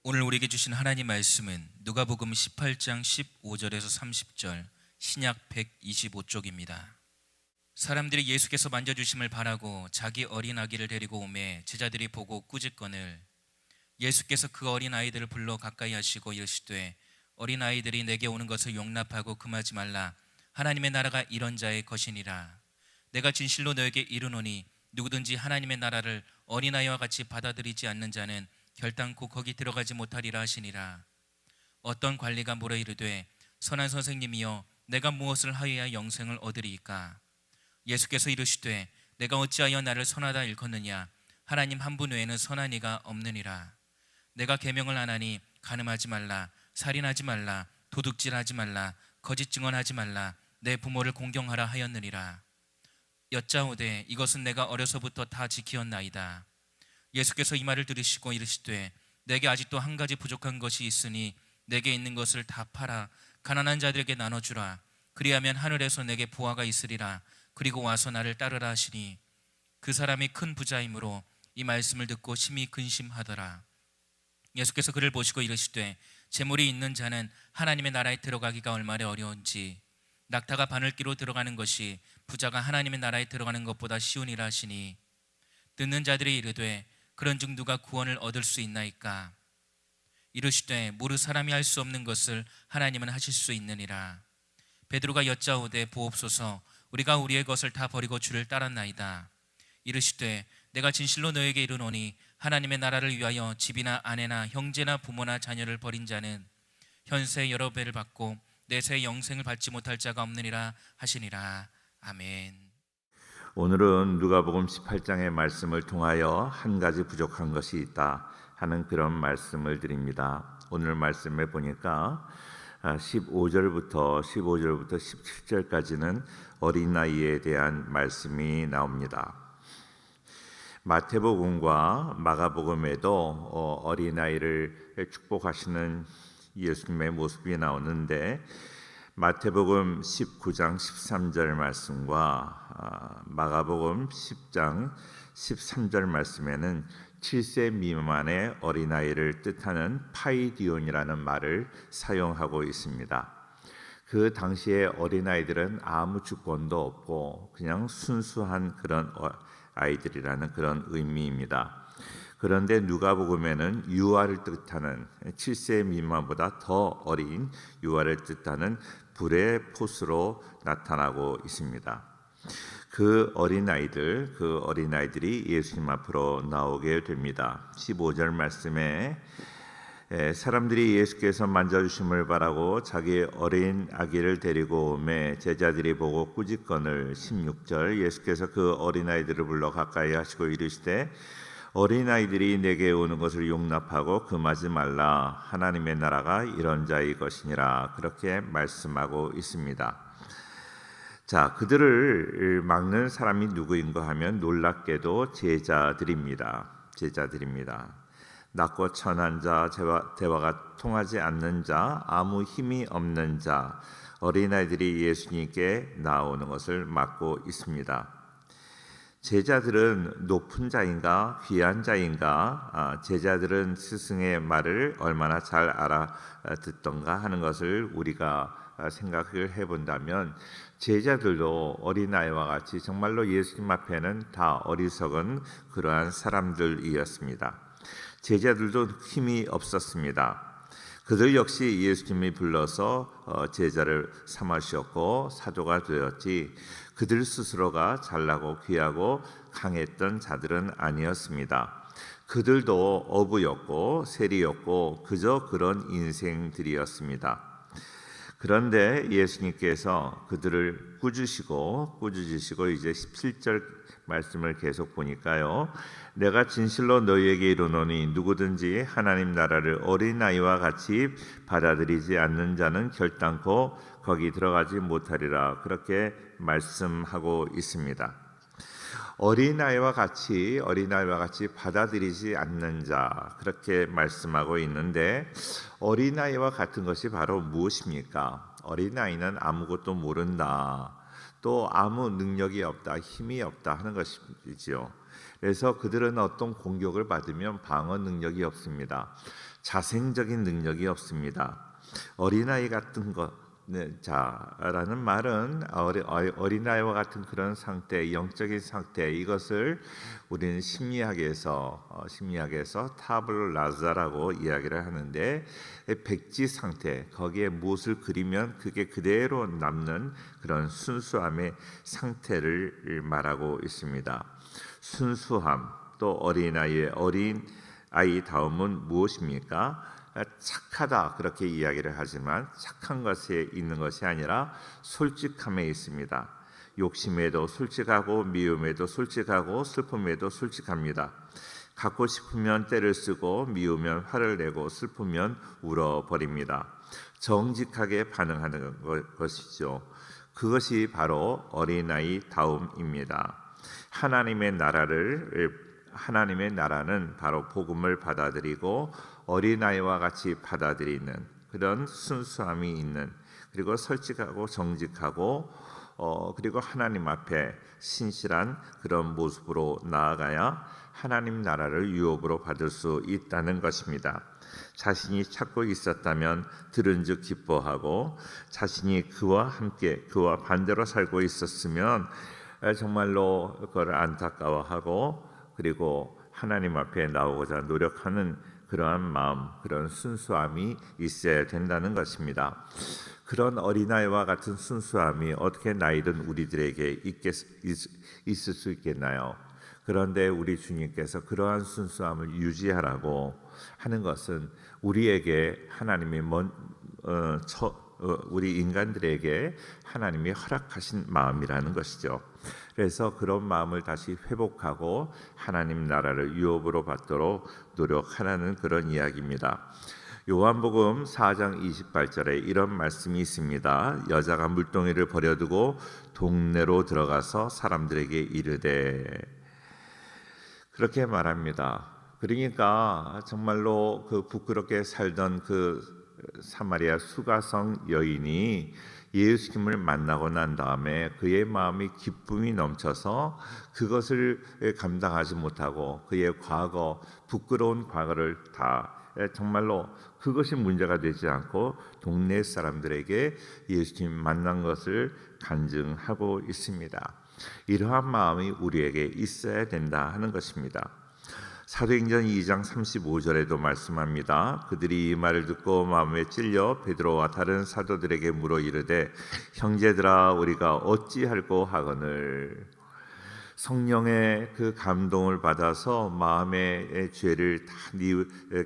오늘 우리에게 주신 하나님 말씀은 누가복음 18장 15절에서 30절, 신약 125쪽입니다. 사람들이 예수께서 만져주심을 바라고 자기 어린 아기를 데리고 오매 제자들이 보고 꾸짖거늘 예수께서 그 어린 아이들을 불러 가까이 하시고 이르시되 어린 아이들이 내게 오는 것을 용납하고 금하지 말라. 하나님의 나라가 이런 자의 것이니라. 내가 진실로 너에게 이르노니 누구든지 하나님의 나라를 어린아이와 같이 받아들이지 않는 자는 결단코 거기 들어가지 못하리라 하시니라. 어떤 관리가 물어 이르되 선한 선생님이여 내가 무엇을 하여야 영생을 얻으리이까? 예수께서 이르시되 내가 어찌하여 나를 선하다 일컫느냐? 하나님 한 분 외에는 선한 이가 없느니라. 내가 계명을 안 하니 간음하지 말라, 살인하지 말라, 도둑질하지 말라, 거짓 증언하지 말라, 내 부모를 공경하라 하였느니라. 여짜오되 이것은 내가 어려서부터 다 지키었나이다. 예수께서 이 말을 들으시고 이르시되 내게 아직도 한 가지 부족한 것이 있으니 내게 있는 것을 다 팔아 가난한 자들에게 나눠주라. 그리하면 하늘에서 내게 보화가 있으리라. 그리고 와서 나를 따르라 하시니 그 사람이 큰 부자이므로 이 말씀을 듣고 심히 근심하더라. 예수께서 그를 보시고 이르시되 재물이 있는 자는 하나님의 나라에 들어가기가 얼마나 어려운지 낙타가 바늘기로 들어가는 것이 부자가 하나님의 나라에 들어가는 것보다 쉬우니라 하시니 듣는 자들이 이르되 그런즉 누가 구원을 얻을 수 있나이까? 이르시되 모르 사람이 할 수 없는 것을 하나님은 하실 수 있느니라. 베드로가 여짜오되 보옵소서 우리가 우리의 것을 다 버리고 주를 따랐나이다. 이르시되 내가 진실로 너에게 이르노니 하나님의 나라를 위하여 집이나 아내나 형제나 부모나 자녀를 버린 자는 현세 여러 배를 받고 내세 영생을 받지 못할 자가 없느니라 하시니라. 아멘. 오늘은 누가복음 18장의 말씀을 통하여 한 가지 부족한 것이 있다 하는 그런 말씀을 드립니다. 오늘 말씀에 보니까 15절부터 17절까지는 어린아이에 대한 말씀이 나옵니다. 마태복음과 마가복음에도 어린아이를 축복하시는 예수님의 모습이 나오는데 마태복음 19장 13절 말씀과 마가복음 10장 13절 말씀에는 7세 미만의 어린아이를 뜻하는 파이디온이라는 말을 사용하고 있습니다. 그 당시에 어린아이들은 아무 주권도 없고 그냥 순수한 그런 아이들이라는 그런 의미입니다. 그런데 누가복음에는 유아를 뜻하는 7세 미만보다 더 어린 유아를 뜻하는 불의 포스로 나타나고 있습니다. 그 어린아이들이 예수님 앞으로 나오게 됩니다. 15절 말씀에 사람들이 예수께서 만져주심을 바라고 자기 어린 아기를 데리고 오매 제자들이 보고 꾸짖거늘. 16절 예수께서 그 어린아이들을 불러 가까이 하시고 이르시되 어린아이들이 내게 오는 것을 용납하고 금하지 말라. 하나님의 나라가 이런 자의 것이니라. 그렇게 말씀하고 있습니다. 자, 그들을 막는 사람이 누구인가 하면 놀랍게도 제자들입니다. 낮고 천한 자, 대화가 통하지 않는 자, 아무 힘이 없는 자, 어린아이들이 예수님께 나오는 것을 막고 있습니다. 제자들은 높은 자인가 귀한 자인가, 제자들은 스승의 말을 얼마나 잘 알아듣던가 하는 것을 우리가 생각을 해본다면 제자들도 어린아이와 같이 정말로 예수님 앞에는 다 어리석은 그러한 사람들이었습니다. 제자들도 힘이 없었습니다. 그들 역시 예수님이 불러서 제자를 삼으셨고 사도가 되었지 그들 스스로가 잘나고 귀하고 강했던 자들은 아니었습니다. 그들도 어부였고 세리였고 그저 그런 인생들이었습니다. 그런데 예수님께서 그들을 꾸짖으시고 이제 17절 말씀을 계속 보니까요. 내가 진실로 너희에게 이르노니 누구든지 하나님 나라를 어린아이와 같이 받아들이지 않는 자는 결단코 거기 들어가지 못하리라. 그렇게 말씀하고 있습니다. 어린아이와 같이 받아들이지 않는 자, 그렇게 말씀하고 있는데 어린아이와 같은 것이 바로 무엇입니까? 어린아이는 아무것도 모른다, 또 아무 능력이 없다, 힘이 없다 하는 것이지요. 그래서 그들은 어떤 공격을 받으면 방어 능력이 없습니다. 자생적인 능력이 없습니다. 어린아이 같은 것, 자라는 말은 어린아이와 같은 그런 상태, 영적인 상태, 이것을 우리는 심리학에서 타블라자라고 이야기를 하는데, 백지 상태, 거기에 무엇을 그리면 그게 그대로 남는 그런 순수함의 상태를 말하고 있습니다. 순수함, 또 어린 아이다움은 무엇입니까? 착하다 그렇게 이야기를 하지만 착한 것에 있는 것이 아니라 솔직함에 있습니다. 욕심에도 솔직하고 미움에도 솔직하고 슬픔에도 솔직합니다. 갖고 싶으면 때를 쓰고 미우면 화를 내고 슬프면 울어버립니다. 정직하게 반응하는 것이죠. 그것이 바로 어린아이다움입니다. 하나님의 나라는 바로 복음을 받아들이고 어린아이와 같이 받아들이는 그런 순수함이 있는, 그리고 솔직하고 정직하고 그리고 하나님 앞에 신실한 그런 모습으로 나아가야 하나님 나라를 유업으로 받을 수 있다는 것입니다. 자신이 찾고 있었다면 들은즉 기뻐하고, 자신이 그와 함께 그와 반대로 살고 있었으면 정말로 그걸 안타까워하고, 그리고 하나님 앞에 나오고자 노력하는 그러한 마음, 그런 순수함이 있어야 된다는 것입니다. 그런 어린아이와 같은 순수함이 어떻게 나이든 우리들에게 있을 수 있겠나요? 그런데 우리 주님께서 그러한 순수함을 유지하라고 하는 것은 우리에게 우리 인간들에게 하나님이 허락하신 마음이라는 것이죠. 그래서 그런 마음을 다시 회복하고 하나님 나라를 유업으로 받도록 노력하라는 그런 이야기입니다. 요한복음 4장 28절에 이런 말씀이 있습니다. 여자가 물동이를 버려두고 동네로 들어가서 사람들에게 이르되, 그렇게 말합니다. 그러니까 정말로 그 부끄럽게 살던 그 사마리아 수가성 여인이 예수님을 만나고 난 다음에 그의 마음이 기쁨이 넘쳐서 그것을 감당하지 못하고 그의 부끄러운 과거를 다 정말로 그것이 문제가 되지 않고 동네 사람들에게 예수님 만난 것을 간증하고 있습니다. 이러한 마음이 우리에게 있어야 된다 하는 것입니다. 사도행전 2장 35절에도 말씀합니다. 그들이 이 말을 듣고 마음에 찔려 베드로와 다른 사도들에게 물어 이르되, 형제들아 우리가 어찌할꼬 하거늘. 성령의 그 감동을 받아서 마음의 죄를 다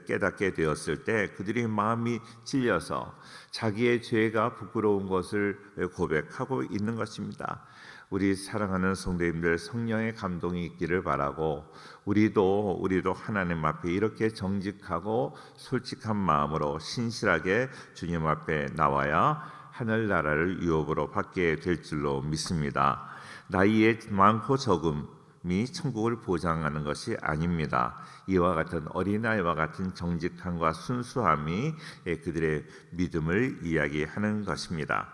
깨닫게 되었을 때 그들이 마음이 찔려서 자기의 죄가 부끄러운 것을 고백하고 있는 것입니다. 우리 사랑하는 성도님들, 성령의 감동이 있기를 바라고, 우리도 하나님 앞에 이렇게 정직하고 솔직한 마음으로 신실하게 주님 앞에 나와야 하늘나라를 유업으로 받게 될 줄로 믿습니다. 나이의 많고 적음이 천국을 보장하는 것이 아닙니다. 이와 같은 어린아이와 같은 정직함과 순수함이 그들의 믿음을 이야기하는 것입니다.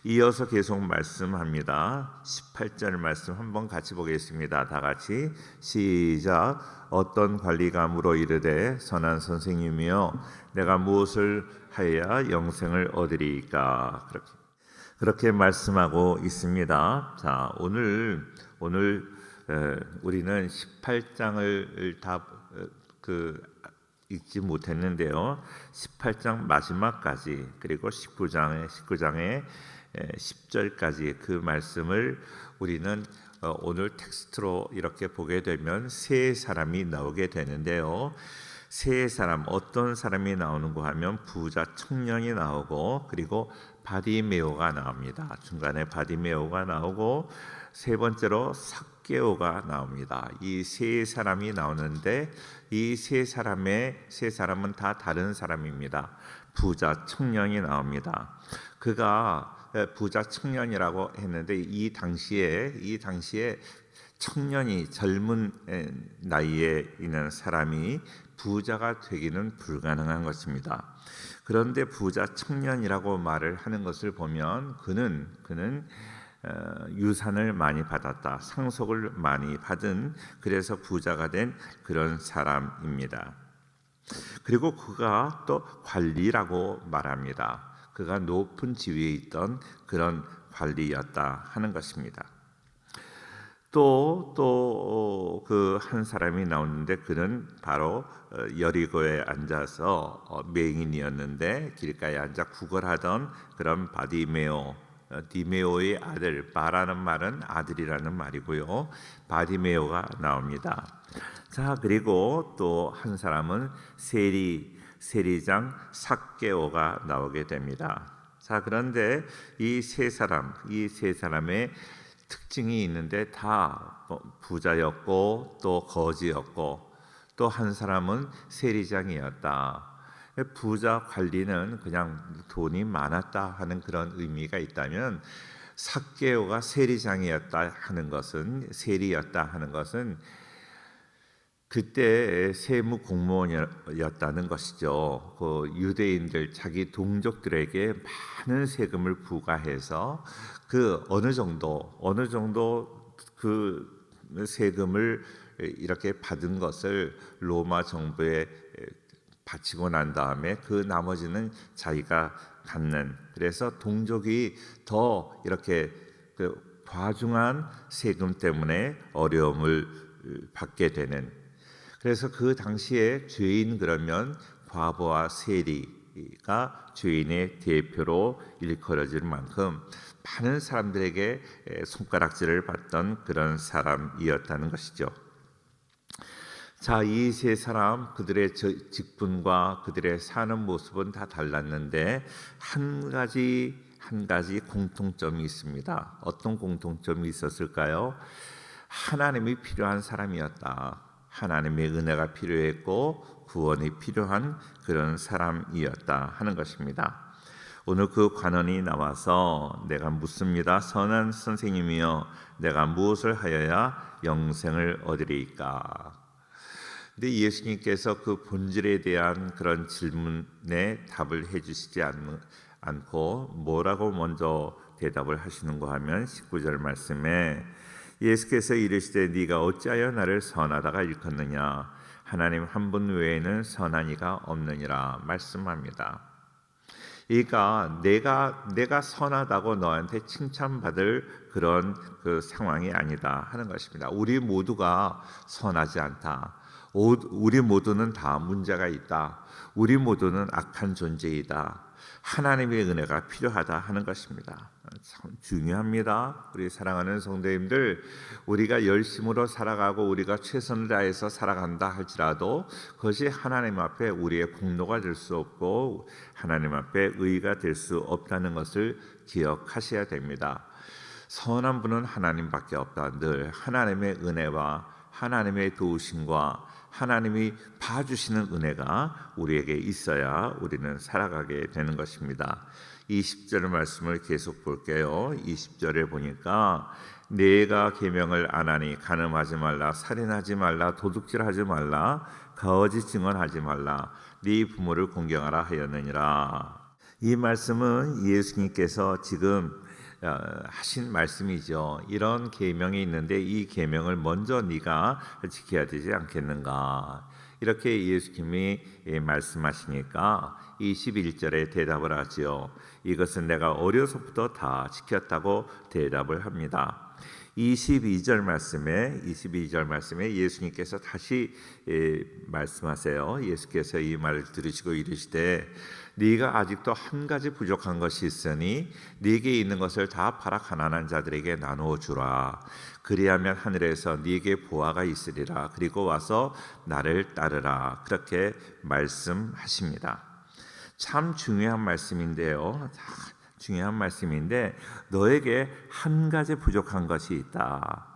이어서 계속 말씀합니다. 18절 말씀 한번 같이 보겠습니다. 다 같이 시작. 어떤 관리가 물어 이르되, 선한 선생님이여 내가 무엇을 하여야 영생을 얻으리이까? 그렇게 말씀하고 있습니다. 자, 오늘 우리는 18장을 다 읽지 못했는데요. 18장 마지막까지, 그리고 19장의 10절까지 그 말씀을 우리는 오늘 텍스트로 이렇게 보게 되면 세 사람이 나오게 되는데요. 세 사람, 어떤 사람이 나오는가 하면 부자 청년이 나오고, 그리고 바디메오가 나옵니다. 중간에 바디메오가 나오고, 세 번째로 삭개오가 나옵니다. 이 세 사람이 나오는데 이 세 사람은 다 다른 사람입니다. 부자 청년이 나옵니다. 그가 부자 청년이라고 했는데 이 당시에 청년이, 젊은 나이에 있는 사람이 부자가 되기는 불가능한 것입니다. 그런데 부자 청년이라고 말을 하는 것을 보면 그는 유산을 많이 받았다, 상속을 많이 받은, 그래서 부자가 된 그런 사람입니다. 그리고 그가 또 관리라고 말합니다. 그가 높은 지위에 있던 그런 관리였다 하는 것입니다. 또 그 한 사람이 나오는데 그는 바로 여리고에 앉아서 맹인이었는데 길가에 앉아 구걸하던 그런 바디메오, 디메오의 아들, 바라는 말은 아들이라는 말이고요. 바디메오가 나옵니다. 자, 그리고 또 한 사람은 세리장 삭개오가 나오게 됩니다. 자, 그런데 이 세 사람의 특징이 있는데 다 부자였고 또 거지였고 또 한 사람은 세리장이었다. 부자 관리는 그냥 돈이 많았다 하는 그런 의미가 있다면, 삭개오가 세리장이었다 하는 것은, 세리였다 하는 것은 그때 세무 공무원이었다는 것이죠. 그 유대인들 자기 동족들에게 많은 세금을 부과해서 그 어느 정도 그 세금을 이렇게 받은 것을 로마 정부에 바치고 난 다음에 그 나머지는 자기가 갖는, 그래서 동족이 더 이렇게 그 과중한 세금 때문에 어려움을 받게 되는, 그래서 그 당시에 죄인 그러면 과부와 세리가 죄인의 대표로 일컬어질 만큼 많은 사람들에게 손가락질을 받던 그런 사람이었다는 것이죠. 자, 이 세 사람, 그들의 직분과 그들의 사는 모습은 다 달랐는데 한 가지 공통점이 있습니다. 어떤 공통점이 있었을까요? 하나님이 필요한 사람이었다. 하나님의 은혜가 필요했고 구원이 필요한 그런 사람이었다 하는 것입니다. 오늘 그 관원이 나와서 내가 묻습니다. 선한 선생님이여, 내가 무엇을 하여야 영생을 얻으리이까? 근데 예수님께서 그 본질에 대한 그런 질문에 답을 해주시지 않고 뭐라고 먼저 대답을 하시는가 하면 19절 말씀에 예수께서 이르시되 네가 어찌하여 나를 선하다가 일컫느냐? 하나님 한 분 외에는 선한 이가 없느니라 말씀합니다. 그러니까 내가 선하다고 너한테 칭찬받을 그런 그 상황이 아니다 하는 것입니다. 우리 모두가 선하지 않다. 우리 모두는 다 문제가 있다. 우리 모두는 악한 존재이다. 하나님의 은혜가 필요하다 하는 것입니다. 참 중요합니다. 우리 사랑하는 성도님들, 우리가 열심으로 살아가고 우리가 최선을 다해서 살아간다 할지라도 그것이 하나님 앞에 우리의 공로가 될 수 없고 하나님 앞에 의가 될 수 없다는 것을 기억하셔야 됩니다. 선한 분은 하나님밖에 없다. 늘 하나님의 은혜와 하나님의 도우심과 하나님이 봐주시는 은혜가 우리에게 있어야 우리는 살아가게 되는 것입니다. 20절 말씀을 계속 볼게요. 20절에 보니까 내가 계명을 안 하니 간음하지 말라, 살인하지 말라, 도둑질하지 말라, 거짓 증언하지 말라, 네 부모를 공경하라 하였느니라. 이 말씀은 예수님께서 지금 하신 말씀이죠. 이런 계명이 있는데 이 계명을 먼저 네가 지켜야 되지 않겠는가? 이렇게 예수님이 말씀하시니까 21절에 대답을 하지요. 이것은 내가 어려서부터 다 지켰다고 대답을 합니다. 22절 말씀에 예수님께서 다시 말씀하세요. 예수께서 이 말을 들으시고 이르시되 네가 아직도 한 가지 부족한 것이 있으니 네게 있는 것을 다 팔아 가난한 자들에게 나누어 주라. 그리하면 하늘에서 네게 보화가 있으리라. 그리고 와서 나를 따르라. 그렇게 말씀하십니다. 참 중요한 말씀인데요. 중요한 말씀인데 너에게 한 가지 부족한 것이 있다.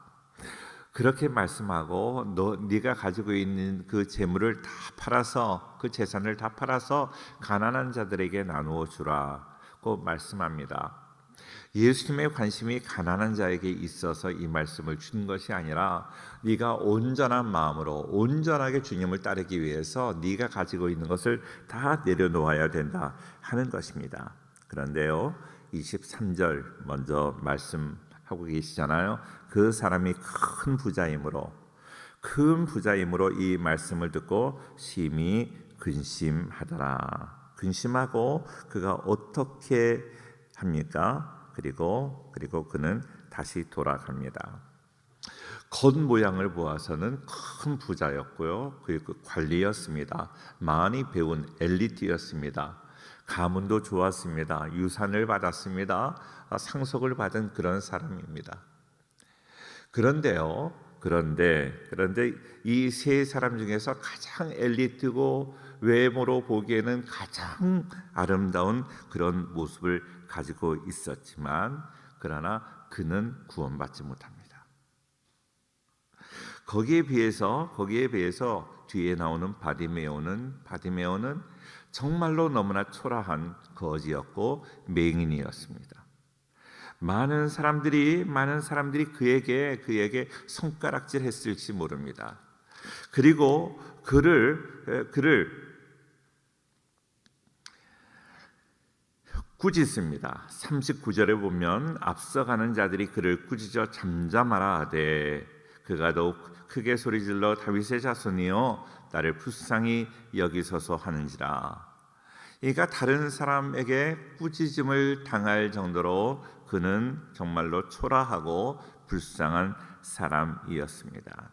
그렇게 말씀하고 네가 가지고 있는 그 재물을 다 팔아서, 그 재산을 다 팔아서 가난한 자들에게 나누어 주라고 말씀합니다. 예수님의 관심이 가난한 자에게 있어서 이 말씀을 준 것이 아니라 네가 온전한 마음으로 온전하게 주님을 따르기 위해서 네가 가지고 있는 것을 다 내려놓아야 된다 하는 것입니다. 그런데요, 23절 먼저 말씀하십니다. 하고 계시잖아요. 그 사람이 큰 부자이므로 이 말씀을 듣고 심히 근심하더라. 근심하고 그가 어떻게 합니까? 그리고 그는 다시 돌아갑니다. 겉모양을 보아서는 큰 부자였고요. 그리고 관리였습니다. 많이 배운 엘리트였습니다. 가문도 좋았습니다. 유산을 받았습니다. 상속을 받은 그런 사람입니다. 그런데 이 세 사람 중에서 가장 엘리트고 외모로 보기에는 가장 아름다운 그런 모습을 가지고 있었지만 그러나 그는 구원받지 못합니다. 거기에 비해서 뒤에 나오는 바디메오는 정말로 너무나 초라한 거지였고 맹인이었습니다. 많은 사람들이 그에게 손가락질했을지 모릅니다. 그리고 그를 꾸짖습니다. 39절에 보면 앞서가는 자들이 그를 꾸짖어 잠잠하라 하되 그가 더욱 크게 소리질러 다윗의 자손이여 나를 불쌍히 여기소서 하는지라. 그러니까 다른 사람에게 꾸짖음을 당할 정도로 그는 정말로 초라하고 불쌍한 사람이었습니다.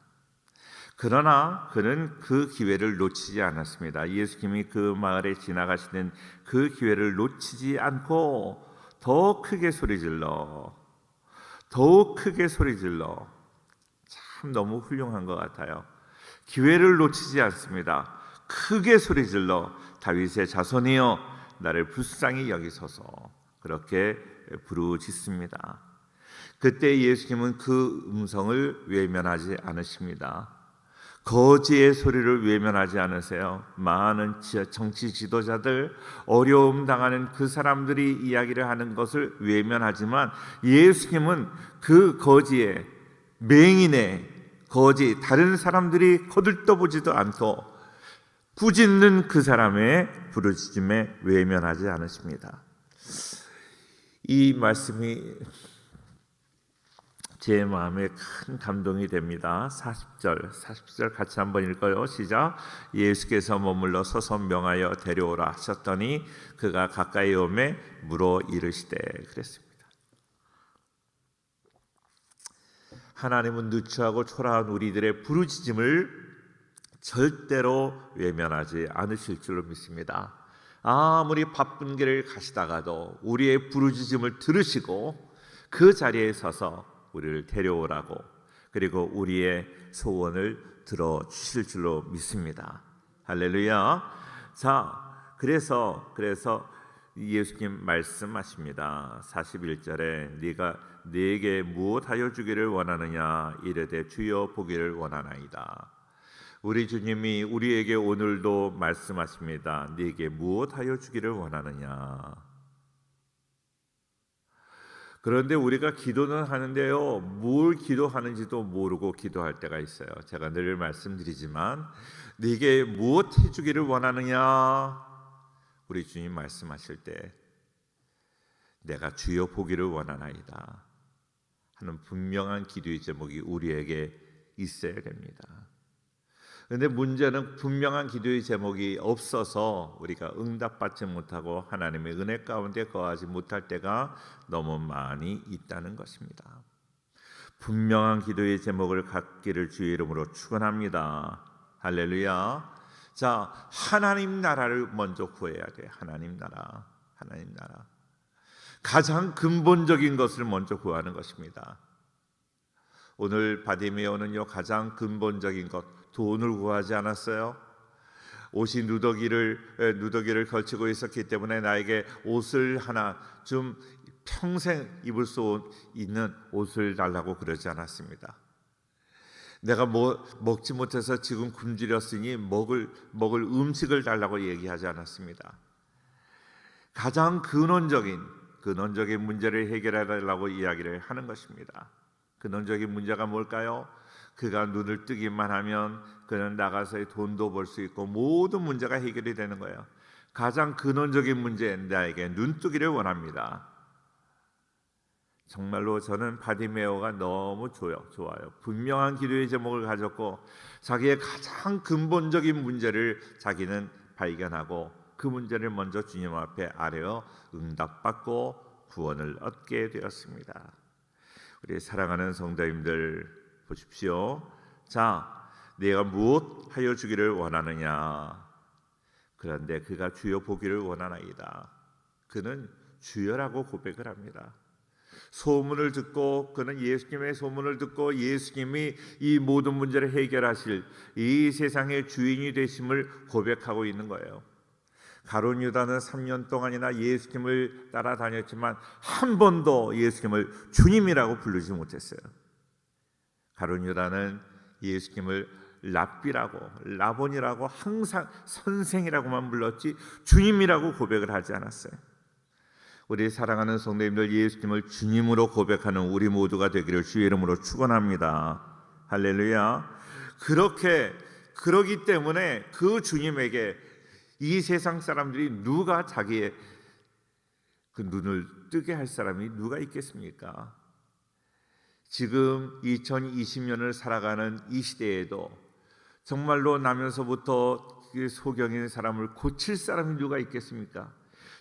그러나 그는 그 기회를 놓치지 않았습니다. 예수님이 그 마을에 지나가시는 그 기회를 놓치지 않고 더욱 크게 소리질러 참 너무 훌륭한 것 같아요. 기회를 놓치지 않습니다. 크게 소리질러 다윗의 자손이여 나를 불쌍히 여기소서 그렇게 부르짖습니다. 그때 예수님은 그 음성을 외면하지 않으십니다. 거지의 소리를 외면하지 않으세요. 많은 정치 지도자들, 어려움 당하는 그 사람들이 이야기를 하는 것을 외면하지만 예수님은 그 거지의 맹인의 거지 다른 사람들이 거들떠보지도 않고 꾸짖는 그 사람의 부르짖음에 외면하지 않으십니다. 이 말씀이 제 마음에 큰 감동이 됩니다. 40절 같이 한번 읽어요. 시작. 예수께서 머물러 서서 명하여 데려오라 하셨더니 그가 가까이 오매 물어 이르시되 그랬습니다. 하나님은 누추하고 초라한 우리들의 부르짖음을 절대로 외면하지 않으실 줄로 믿습니다. 아무리 바쁜 길을 가시다가도 우리의 부르짖음을 들으시고 그 자리에 서서 우리를 데려오라고 그리고 우리의 소원을 들어주실 줄로 믿습니다. 할렐루야. 자, 그래서 예수님 말씀하십니다. 41절에 네가 네게 무엇하여 주기를 원하느냐 이르되 주여 보기를 원하나이다. 우리 주님이 우리에게 오늘도 말씀하십니다. 네게 무엇하여 주기를 원하느냐. 그런데 우리가 기도는 하는데요, 뭘 기도하는지도 모르고 기도할 때가 있어요. 제가 늘 말씀드리지만 네게 무엇 해주기를 원하느냐, 우리 주님 말씀하실 때 내가 주여 보기를 원하나이다 하는 분명한 기도의 제목이 우리에게 있어야 됩니다. 그런데 문제는 분명한 기도의 제목이 없어서 우리가 응답받지 못하고 하나님의 은혜 가운데 거하지 못할 때가 너무 많이 있다는 것입니다. 분명한 기도의 제목을 갖기를 주의 이름으로 축원합니다. 할렐루야. 자, 하나님 나라를 먼저 구해야 돼. 하나님 나라. 가장 근본적인 것을 먼저 구하는 것입니다. 오늘 바디메오는요, 가장 근본적인 것, 돈을 구하지 않았어요. 옷이 누더기를 걸치고 있었기 때문에 나에게 옷을 하나 좀 평생 입을 수 있는 옷을 달라고 그러지 않았습니다. 내가 먹지 못해서 지금 굶주렸으니 먹을 음식을 달라고 얘기하지 않았습니다. 가장 근원적인 문제를 해결해 달라고 이야기를 하는 것입니다. 근원적인 문제가 뭘까요? 그가 눈을 뜨기만 하면 그는 나가서 돈도 벌 수 있고 모든 문제가 해결이 되는 거예요. 가장 근원적인 문제, 나에게 눈 뜨기를 원합니다. 정말로 저는 바디메오가 너무 좋아요. 분명한 기도의 제목을 가졌고 자기의 가장 근본적인 문제를 자기는 발견하고 그 문제를 먼저 주님 앞에 아뢰어 응답받고 구원을 얻게 되었습니다. 우리 사랑하는 성도님들 보십시오. 자, 내가 무엇 하여 주기를 원하느냐? 그런데 그가 주여 보기를 원하나이다. 그는 주여라고 고백을 합니다. 소문을 듣고 그는 예수님의 소문을 듣고 예수님이 이 모든 문제를 해결하실 이 세상의 주인이 되심을 고백하고 있는 거예요. 가룟 유다는 3년 동안이나 예수님을 따라다녔지만 한 번도 예수님을 주님이라고 부르지 못했어요. 가룟 유다는 예수님을 라본이라고 항상 선생이라고만 불렀지 주님이라고 고백을 하지 않았어요. 우리 사랑하는 성도님들, 예수님을 주님으로 고백하는 우리 모두가 되기를 주의 이름으로 축원합니다. 할렐루야. 그러기 때문에 그 주님에게 이 세상 사람들이 누가 자기의 그 눈을 뜨게 할 사람이 누가 있겠습니까? 지금 2020년을 살아가는 이 시대에도 정말로 나면서부터 소경인 사람을 고칠 사람이 누가 있겠습니까?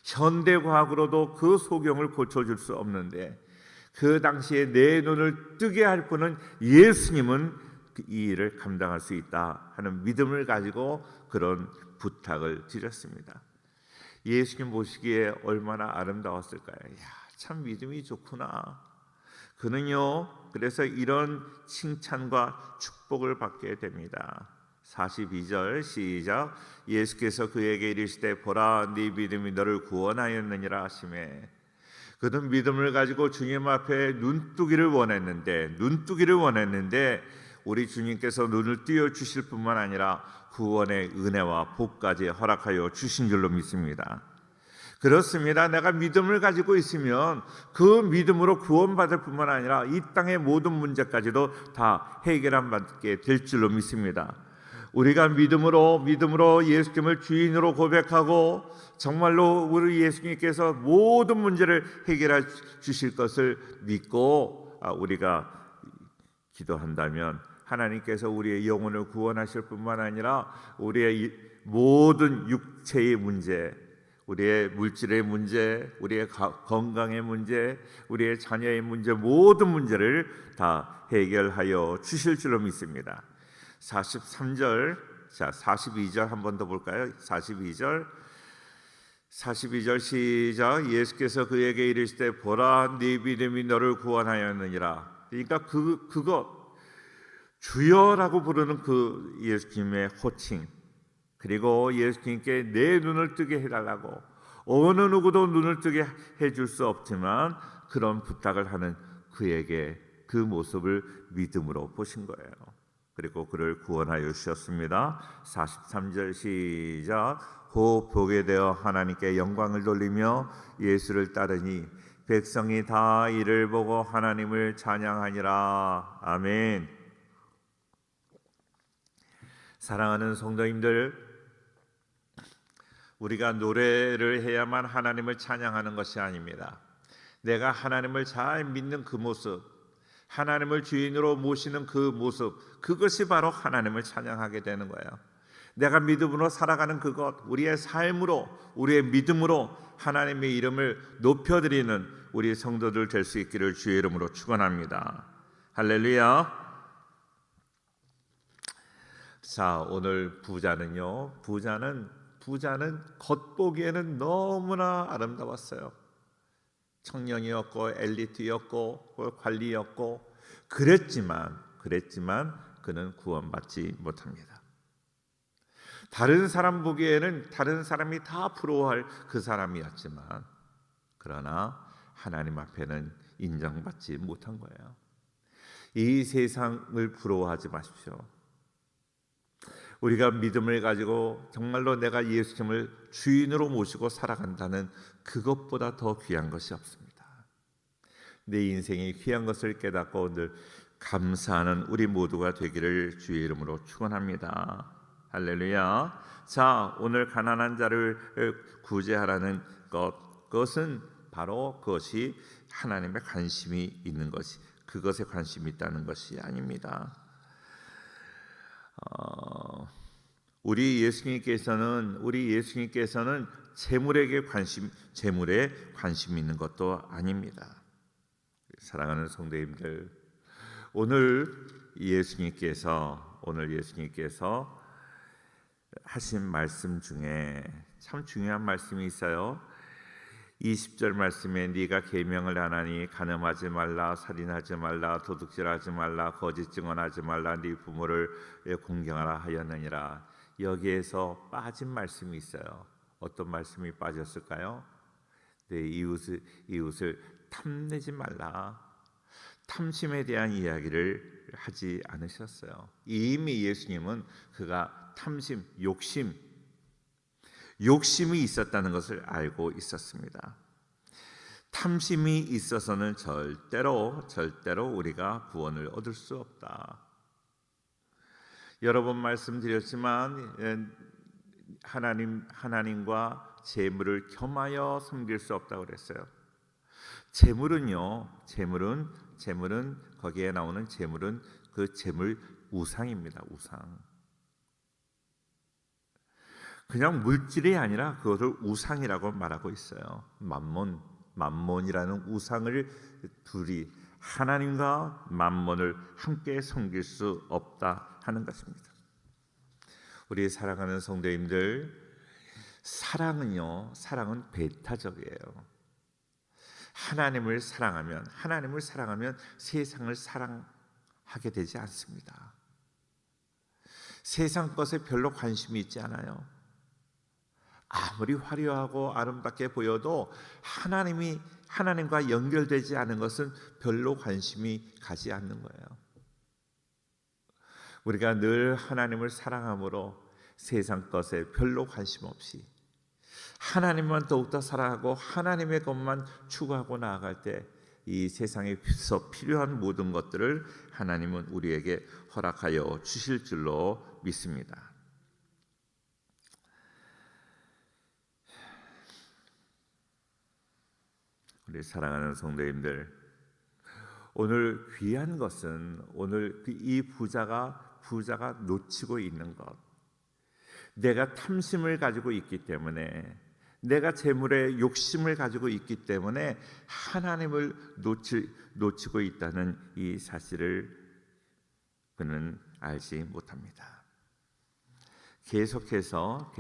현대과학으로도 그 소경을 고쳐줄 수 없는데 그 당시에 내 눈을 뜨게 할 분은 예수님은 이 일을 감당할 수 있다 하는 믿음을 가지고 그런 부탁을 드렸습니다. 예수님 보시기에 얼마나 아름다웠을까요? 참 믿음이 좋구나. 그는요, 그래서 이런 칭찬과 축복을 받게 됩니다. 42절 시작. 예수께서 그에게 이르시되 보라 네 믿음이 너를 구원하였느니라 하시매 그는 믿음을 가지고 주님 앞에 눈뜨기를 원했는데 우리 주님께서 눈을 띄워 주실 뿐만 아니라 구원의 은혜와 복까지 허락하여 주신 줄로 믿습니다. 그렇습니다. 내가 믿음을 가지고 있으면 그 믿음으로 구원받을 뿐만 아니라 이 땅의 모든 문제까지도 다 해결받게 될 줄로 믿습니다. 우리가 믿음으로 예수님을 주인으로 고백하고 정말로 우리 예수님께서 모든 문제를 해결해 주실 것을 믿고 우리가 기도한다면 하나님께서 우리의 영혼을 구원하실 뿐만 아니라 우리의 모든 육체의 문제, 우리의 물질의 문제, 우리의 건강의 문제, 우리의 자녀의 문제, 모든 문제를 다 해결하여 주실 줄로 믿습니다. 43절, 자 42절 한 번 더 볼까요? 42절 시작. 예수께서 그에게 이르시되 보라 네 믿음이 너를 구원하였느니라. 그러니까 그것 주여라고 부르는 그 예수님의 호칭, 그리고 예수님께 내 눈을 뜨게 해달라고 어느 누구도 눈을 뜨게 해줄 수 없지만 그런 부탁을 하는 그에게 그 모습을 믿음으로 보신 거예요. 그리고 그를 구원하여 주셨습니다. 43절 시작. 곧 보게 되어 하나님께 영광을 돌리며 예수를 따르니 백성이 다 이를 보고 하나님을 찬양하니라. 아멘. 사랑하는 성도님들, 우리가 노래를 해야만 하나님을 찬양하는 것이 아닙니다. 내가 하나님을 잘 믿는 그 모습, 하나님을 주인으로 모시는 그 모습, 그것이 바로 하나님을 찬양하게 되는 거예요. 내가 믿음으로 살아가는 그것, 우리의 삶으로, 우리의 믿음으로 하나님의 이름을 높여드리는 우리 성도들 될 수 있기를 주의 이름으로 축원합니다. 할렐루야. 자, 오늘 부자는 겉보기에는 너무나 아름다웠어요. 청년이었고 엘리트였고 관리였고 그랬지만 그는 구원받지 못합니다. 다른 사람 보기에는 다른 사람이 다 부러워할 그 사람이었지만 그러나 하나님 앞에는 인정받지 못한 거예요. 이 세상을 부러워하지 마십시오. 우리가 믿음을 가지고 정말로 내가 예수님을 주인으로 모시고 살아간다는 그것보다 더 귀한 것이 없습니다. 내 인생이 귀한 것을 깨닫고 늘 감사하는 우리 모두가 되기를 주의 이름으로 축원합니다. 할렐루야. 자, 오늘 가난한 자를 구제하라는 그것은 바로 그것이 하나님의 관심이 있는 것이, 그것에 관심이 있다는 것이 아닙니다. 우리 예수님께서는 재물에 관심 있는 것도 아닙니다. 사랑하는 성도님들, 오늘 예수님께서 하신 말씀 중에 참 중요한 말씀이 있어요. 20절 말씀에 네가 계명을 안 하니 간음하지 말라, 살인하지 말라, 도둑질하지 말라, 거짓 증언하지 말라, 네 부모를 공경하라 하였느니라. 여기에서 빠진 말씀이 있어요. 어떤 말씀이 빠졌을까요? 내 이웃을 탐내지 말라. 탐심에 대한 이야기를 하지 않으셨어요. 이미 예수님은 그가 탐심, 욕심이 있었다는 것을 알고 있었습니다. 탐심이 있어서는 절대로 우리가 구원을 얻을 수 없다. 여러 번 말씀드렸지만 하나님과 재물을 겸하여 섬길 수 없다고 그랬어요. 재물은 거기에 나오는 재물은 그 재물 우상입니다. 우상. 그냥 물질이 아니라 그것을 우상이라고 말하고 있어요. 만몬이라는 우상을 둘이, 하나님과 만몬을 함께 섬길 수 없다 하는 것입니다. 우리 사랑하는 성도님들, 사랑은 배타적이에요. 하나님을 사랑하면 세상을 사랑하게 되지 않습니다. 세상 것에 별로 관심이 있지 않아요. 아무리 화려하고 아름답게 보여도 하나님과 연결되지 않은 것은 별로 관심이 가지 않는 거예요. 우리가 늘 하나님을 사랑함으로 세상 것에 별로 관심 없이 하나님만 더욱더 사랑하고 하나님의 것만 추구하고 나아갈 때 이 세상에서 필요한 모든 것들을 하나님은 우리에게 허락하여 주실 줄로 믿습니다. 우리 사랑하는 성도님들, 오늘 귀한 것은 이 부자가 놓치고 있는 것, 내가 탐심을 가지고 있기 때문에, 내가 재물에 욕심을 가지고 있기 때문에 하나님을 놓치고 있다는 이 사실을 그는 알지 못합니다. 계속해서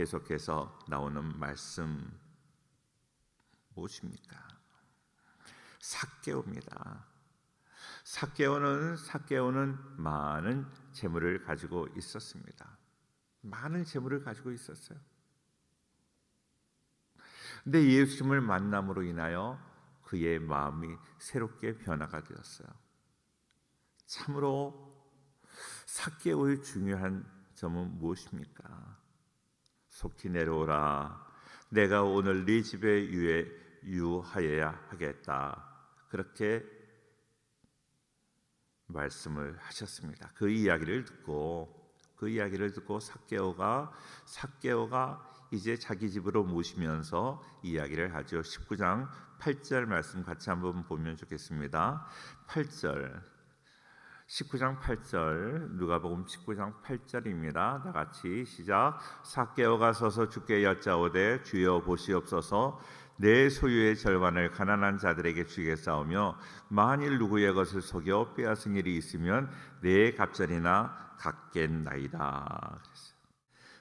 나오는 말씀 무엇입니까? 삭개오입니다. 삭개오는 많은 재물을 가지고 있었습니다. 많은 재물을 가지고 있었어요. 근데 예수님을 만남으로 인하여 그의 마음이 새롭게 변화가 되었어요. 참으로 삭개오의 중요한 점은 무엇입니까? 속히 내려오라. 내가 오늘 네 집에 유하여야 하겠다. 그렇게 말씀을 하셨습니다. 그 이야기를 듣고 삭개오가 이제 자기 집으로 모시면서 이야기를 하죠. 19장 8절 말씀 같이 한번 보면 좋겠습니다. 19장 8절, 누가복음 19장 8절입니다. 다 같이 시작. 삭개오가 서서 주께 여짜오되 주여 보시옵소서, 내 소유의 절반을 가난한 자들에게 주겠사오며 만일 누구의 것을 속여 빼앗은 일이 있으면 내 갑절이나 갚겠나이다.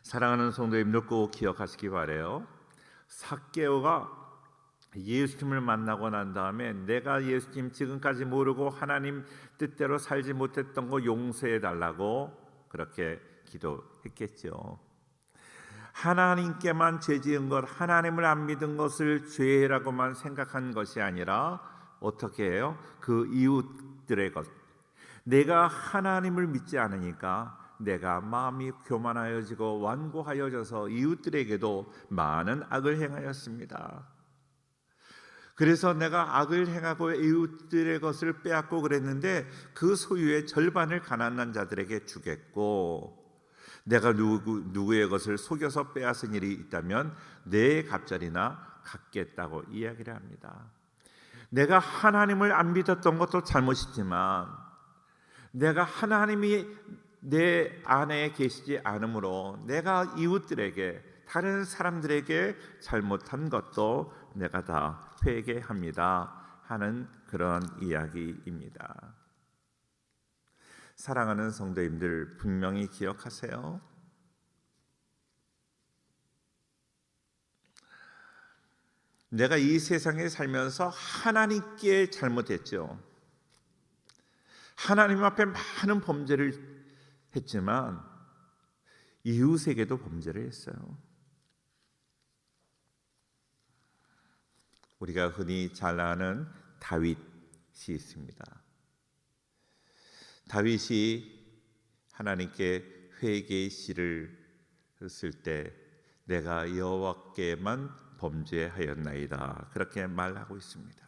사랑하는 성도님들, 꼭 기억하시기 바래요. 삭개오가 예수님을 만나고 난 다음에 내가 예수님 지금까지 모르고 하나님 뜻대로 살지 못했던 거 용서해 달라고 그렇게 기도했겠죠. 하나님께만 죄 지은 것, 하나님을 안 믿은 것을 죄라고만 생각한 것이 아니라 어떻게 해요? 그 이웃들의 것, 내가 하나님을 믿지 않으니까 내가 마음이 교만하여지고 완고하여져서 이웃들에게도 많은 악을 행하였습니다. 그래서 내가 악을 행하고 이웃들의 것을 빼앗고 그랬는데 그 소유의 절반을 가난한 자들에게 주겠고, 내가 누구의 것을 속여서 빼앗은 일이 있다면 내 갑절이나 갚겠다고 이야기를 합니다. 내가 하나님을 안 믿었던 것도 잘못이지만 내가 하나님이 내 안에 계시지 않으므로 내가 이웃들에게, 다른 사람들에게 잘못한 것도 내가 다 회개합니다 하는 그런 이야기입니다. 사랑하는 성도님들, 분명히 기억하세요. 내가 이 세상에 살면서 하나님께 잘못했죠. 하나님 앞에 많은 범죄를 했지만 이웃에게도 범죄를 했어요. 우리가 흔히 잘 아는 다윗이 있습니다. 다윗이 하나님께 회개의 시를 쓸 때 내가 여호와께만 범죄하였나이다 그렇게 말하고 있습니다.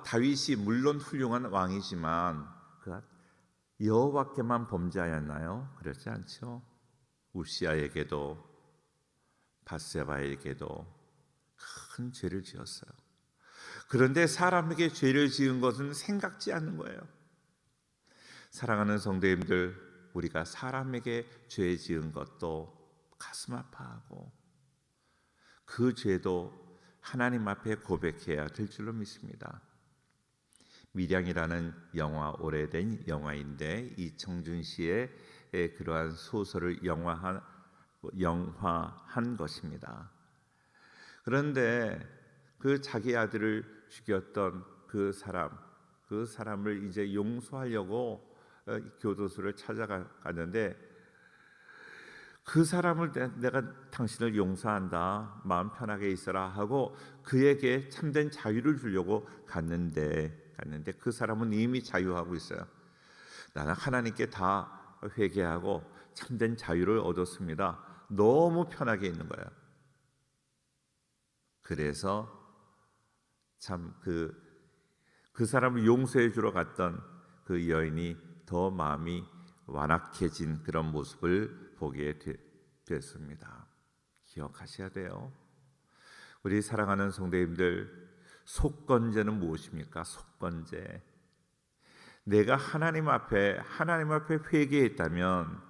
다윗이 물론 훌륭한 왕이지만 그가 여호와께만 범죄하였나요? 그렇지 않죠. 우시아에게도 밧세바에게도 큰 죄를 지었어요. 그런데 사람에게 죄를 지은 것은 생각지 않는 거예요. 사랑하는 성도님들, 우리가 사람에게 죄 지은 것도 가슴 아파하고 그 죄도 하나님 앞에 고백해야 될 줄로 믿습니다. 밀양이라는 영화, 오래된 영화인데 이청준 씨의 그러한 소설을 영화한 것입니다. 그런데 그 자기 아들을 죽였던 그 사람을 이제 용서하려고 교도소를 찾아가는데 그 사람을 내가 당신을 용서한다, 마음 편하게 있어라 하고 그에게 참된 자유를 주려고 갔는데 그 사람은 이미 자유하고 있어요. 나는 하나님께 다 회개하고 참된 자유를 얻었습니다. 너무 편하게 있는 거예요. 그래서 참 그 사람을 용서해 주러 갔던 그 여인이 더 마음이 완악해진 그런 모습을 보게 됐습니다. 기억하셔야 돼요. 우리 사랑하는 성도님들, 속건제는 무엇입니까? 속건제. 내가 하나님 앞에 회개했다면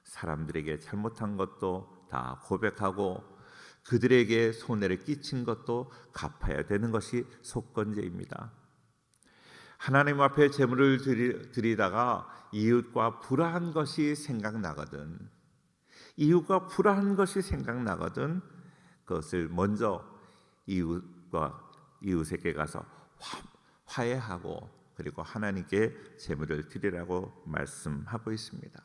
사람들에게 잘못한 것도 다 고백하고 그들에게 손해를 끼친 것도 갚아야 되는 것이 속건제입니다. 하나님 앞에 제물을 드리다가 이웃과 불화한 것이 생각나거든, 그것을 먼저 이웃에게 가서 화해하고 그리고 하나님께 제물을 드리라고 말씀하고 있습니다.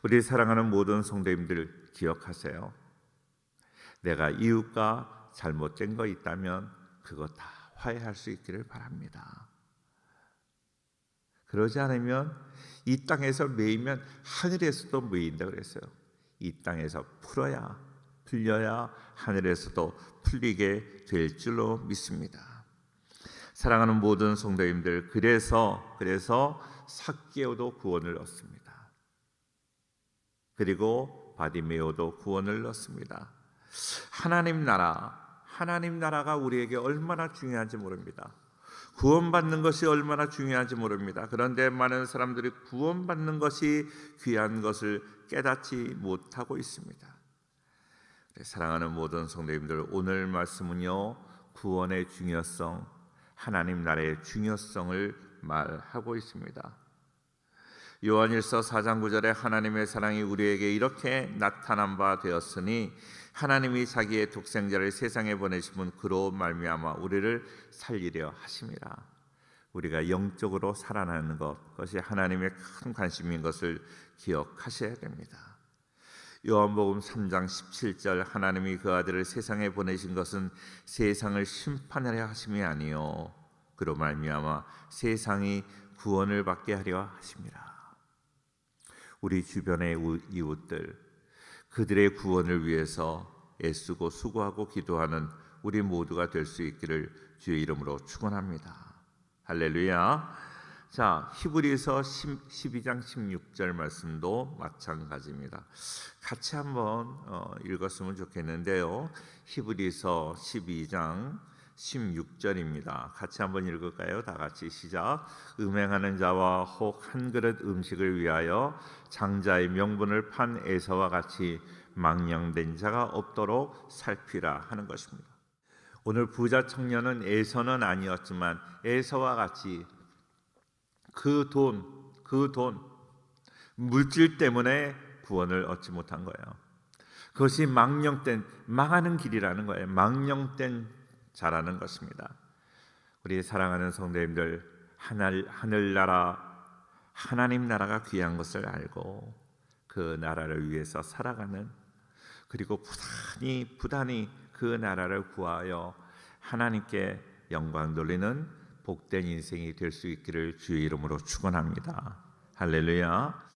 우리 사랑하는 모든 성도님들, 기억하세요. 내가 이웃과 잘못된 거 있다면 그거 다 화해할 수 있기를 바랍니다. 그러지 않으면 이 땅에서 매이면 하늘에서도 매인다 그랬어요. 이 땅에서 풀려야 하늘에서도 풀리게 될 줄로 믿습니다. 사랑하는 모든 성도님들, 그래서 삭개오도 구원을 얻습니다. 그리고 바디메오도 구원을 얻습니다. 하나님 나라가 우리에게 얼마나 중요한지 모릅니다. 구원받는 것이 얼마나 중요한지 모릅니다. 그런데 많은 사람들이 구원받는 것이 귀한 것을 깨닫지 못하고 있습니다. 사랑하는 모든 성도님들, 오늘 말씀은요, 구원의 중요성, 하나님 나라의 중요성을 말하고 있습니다. 요한일서 4장 9절에 하나님의 사랑이 우리에게 이렇게 나타난 바 되었으니 하나님이 자기의 독생자를 세상에 보내심은 그로 말미암아 우리를 살리려 하심이라. 우리가 영적으로 살아나는 것이 하나님의 큰 관심인 것을 기억하셔야 됩니다. 요한복음 3장 17절, 하나님이 그 아들을 세상에 보내신 것은 세상을 심판하려 하심이 아니요 그로 말미암아 세상이 구원을 받게 하려 하심이라. 우리 주변의 이웃들, 그들의 구원을 위해서 애쓰고 수고하고 기도하는 우리 모두가 될 수 있기를 주의 이름으로 축원합니다. 할렐루야. 자, 히브리서 12장 16절 말씀도 마찬가지입니다. 같이 한번 읽었으면 좋겠는데요. 히브리서 12장 16절입니다. 같이 한번 읽을까요? 다 같이 시작. 음행하는 자와 혹 한 그릇 음식을 위하여 장자의 명분을 판 에서와 같이 망령된 자가 없도록 살피라 하는 것입니다. 오늘 부자 청년은 에서는 아니었지만 에서와 같이 그 돈, 물질 때문에 구원을 얻지 못한 거예요. 그것이 망하는 길이라는 거예요. 망령된 자라는 것입니다. 우리 사랑하는 성도님들, 하늘나라, 하나님 나라가 귀한 것을 알고 그 나라를 위해서 살아가는, 그리고 부단히 그 나라를 구하여 하나님께 영광 돌리는 복된 인생이 될 수 있기를 주의 이름으로 축원합니다. 할렐루야.